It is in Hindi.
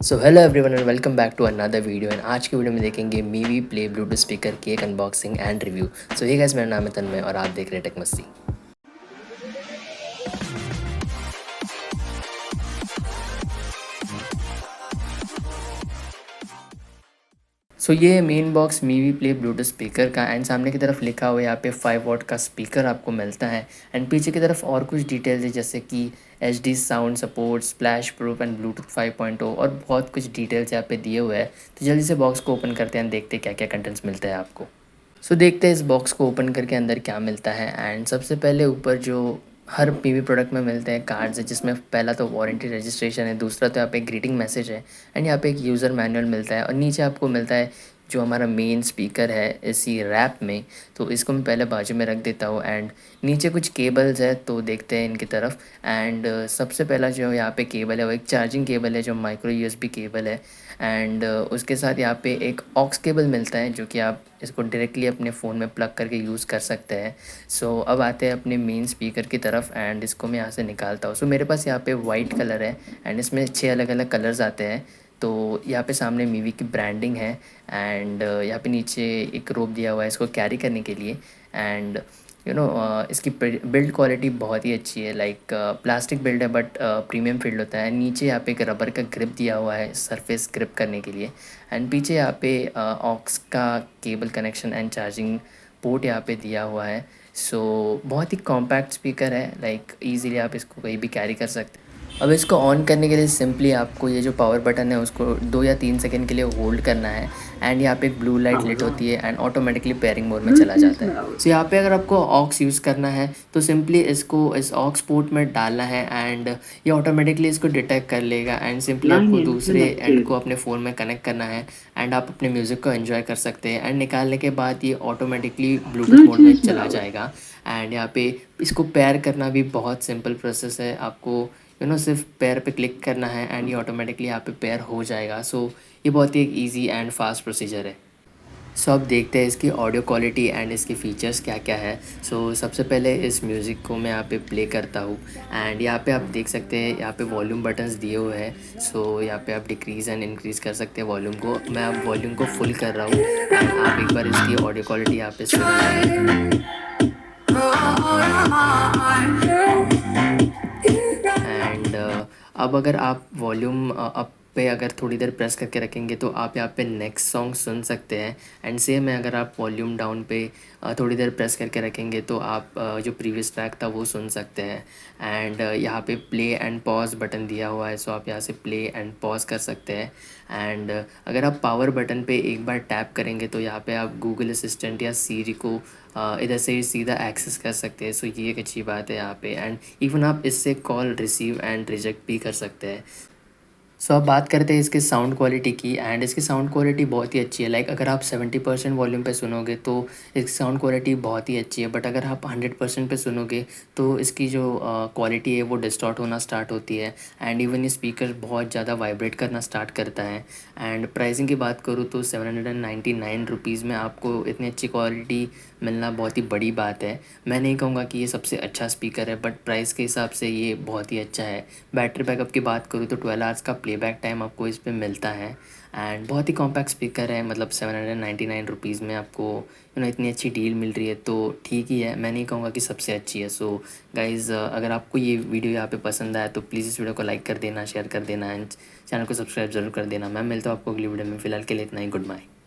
So hello everyone and welcome back to another video. And आज की वीडियो में देखेंगे मीवी प्ले ब्लूटूथ स्पीकर की एक अनबॉक्सिंग एंड रिव्यू। सो ये गाइस, मेरा नाम है तन्मय और आप देख रहे हैं टेक मस्ती। सो ये main box Mivi play Bluetooth speaker का एंड सामने की तरफ लिखा हुआ है यहाँ पे 5 वॉट का स्पीकर आपको मिलता है। एंड पीछे की तरफ और कुछ डिटेल्स है जैसे कि HD sound support, splash proof and Bluetooth 5.0 और बहुत कुछ डिटेल्स यहाँ पे दिए हुए हैं। तो जल्दी से बॉक्स को ओपन करते हैं, देखते हैं क्या क्या कंटेंट्स मिलता है आपको। सो देखते हैं इस बॉक्स को ओपन करके अंदर क्या मिलता है। एंड सबसे पहले ऊपर जो हर पीवी प्रोडक्ट में मिलते हैं कार्ड्स है, जिसमें पहला तो वारंटी रजिस्ट्रेशन है, दूसरा तो यहाँ पे एक ग्रीटिंग मैसेज है एंड यहाँ पे एक यूज़र मैनुअल मिलता है और नीचे आपको मिलता है जो हमारा मेन स्पीकर है इसी रैप में। तो इसको मैं पहले बाजू में रख देता हूँ एंड नीचे कुछ केबल्स है तो देखते हैं इनकी तरफ। एंड सबसे पहला जो यहाँ पे केबल है वो एक चार्जिंग केबल है जो माइक्रो USB केबल है। एंड उसके साथ यहाँ पे एक ऑक्स केबल मिलता है जो कि आप इसको डायरेक्टली अपने फ़ोन में प्लग करके यूज़ कर सकते हैं। सो अब आते हैं अपने मेन स्पीकर की तरफ एंड इसको मैं यहाँ से निकालता हूँ। सो मेरे पास यहाँ पे वाइट कलर है एंड इसमें 6 अलग अलग कलर्स आते हैं। तो यहाँ पे सामने मीवी की ब्रांडिंग है एंड यहाँ पे नीचे एक रोप दिया हुआ है इसको कैरी करने के लिए। एंड इसकी बिल्ड क्वालिटी बहुत ही अच्छी है, लाइक प्लास्टिक बिल्ड है बट प्रीमियम फील्ड होता है। नीचे यहाँ पे एक रबर का ग्रिप दिया हुआ है सरफेस ग्रिप करने के लिए। एंड पीछे यहाँ पे ऑक्स का cable connection and charging port यहाँ पे दिया हुआ है। सो बहुत ही कॉम्पैक्ट स्पीकर है, लाइक ईज़िली आप इसको कहीं भी कैरी कर सकते हैं। अब इसको ऑन करने के लिए सिंपली आपको ये जो पावर बटन है उसको 2 या 3 सेकंड के लिए होल्ड करना है एंड यहाँ पे एक ब्लू लाइट लिट होती है एंड ऑटोमेटिकली पेयरिंग मोड में चला जाता है। सो यहाँ पे अगर आपको ऑक्स यूज़ करना है तो सिंपली इसको इस ऑक्स पोर्ट में डालना है एंड ये ऑटोमेटिकली इसको डिटेक्ट कर लेगा एंड सिंपली आपको दूसरे एंड को अपने फ़ोन में कनेक्ट करना है एंड आप अपने म्यूज़िक को एंजॉय कर सकते हैं। एंड निकालने के बाद ये ऑटोमेटिकली ब्लूटूथ मोड में चला जाएगा। एंड यहाँ पे इसको पेयर करना भी बहुत सिंपल प्रोसेस है, आपको सिर्फ पेयर पे क्लिक करना है एंड ये ऑटोमेटिकली यहाँ पे पेयर हो जाएगा। सो ये बहुत ही एक ईजी एंड फास्ट प्रोसीजर है। सो अब देखते हैं इसकी ऑडियो क्वालिटी एंड इसके फीचर्स क्या क्या है। सो सबसे पहले इस म्यूज़िक को मैं यहाँ पे प्ले करता हूँ एंड यहाँ पे आप देख सकते हैं यहाँ पे वॉल्यूम बटन्स दिए हुए हैं। सो यहाँ पे आप डिक्रीज़ एंड इंक्रीज़ कर सकते हैं वॉल्यूम को। मैं अब वॉल्यूम को फुल कर रहा हूँ एंड आप एक बार इसकी ऑडियो क्वालिटी यहाँ पे सुन लें। एंड अब अगर आप वॉल्यूम अप पे अगर थोड़ी देर प्रेस करके रखेंगे तो आप यहाँ पे नेक्स्ट सॉन्ग सुन सकते हैं। एंड सेम है, अगर आप वॉल्यूम डाउन पे थोड़ी देर प्रेस करके रखेंगे तो आप जो प्रीवियस ट्रैक था वो सुन सकते हैं। एंड यहाँ पे प्ले एंड पॉज बटन दिया हुआ है, सो आप यहाँ से प्ले एंड पॉज कर सकते हैं। एंड अगर आप पावर बटन पे एक बार टैप करेंगे तो यहाँ पे आप गूगल असिस्टेंट या सीरी को इधर से सीधा एक्सेस कर सकते हैं। सो ये एक अच्छी बात है यहाँ पे। एंड इवन आप इससे कॉल रिसीव एंड रिजेक्ट भी कर सकते हैं। सो अब बात करते हैं इसके साउंड क्वालिटी की एंड इसकी साउंड क्वालिटी बहुत ही अच्छी है। लाइक अगर आप 70% वॉल्यूम पे सुनोगे तो इसकी साउंड क्वालिटी बहुत ही अच्छी है, बट अगर आप 100% पे सुनोगे तो इसकी जो क्वालिटी है वो डिस्टॉर्ट होना स्टार्ट होती है एंड इवन ये स्पीकर बहुत ज़्यादा वाइब्रेट करना स्टार्ट करता है। एंड प्राइसिंग की बात करूँ तो 799 रुपीज़ में आपको इतनी अच्छी क्वालिटी मिलना बहुत ही बड़ी बात है। मैं नहीं कहूँगा कि ये सबसे अच्छा स्पीकर है, बट प्राइस के हिसाब से ये बहुत ही अच्छा है। बैटरी बैकअप की बात करूँ तो 12 आवर्स का प्लेबैक टाइम आपको इस पे मिलता है एंड बहुत ही कॉम्पैक्ट स्पीकर है। मतलब 799 रुपीज़ में आपको इतनी अच्छी डील मिल रही है तो ठीक ही है, मैं नहीं कहूँगा कि सबसे अच्छी है। सो गाइज़, अगर आपको ये वीडियो यहाँ पे पसंद आया तो प्लीज़ इस वीडियो को लाइक कर देना, शेयर कर देना एंड चैनल को सब्सक्राइब ज़रूर कर देना। मैं मिलता हूँ आपको अगली वीडियो में, फ़िलहाल के लिए इतना ही। Good bye.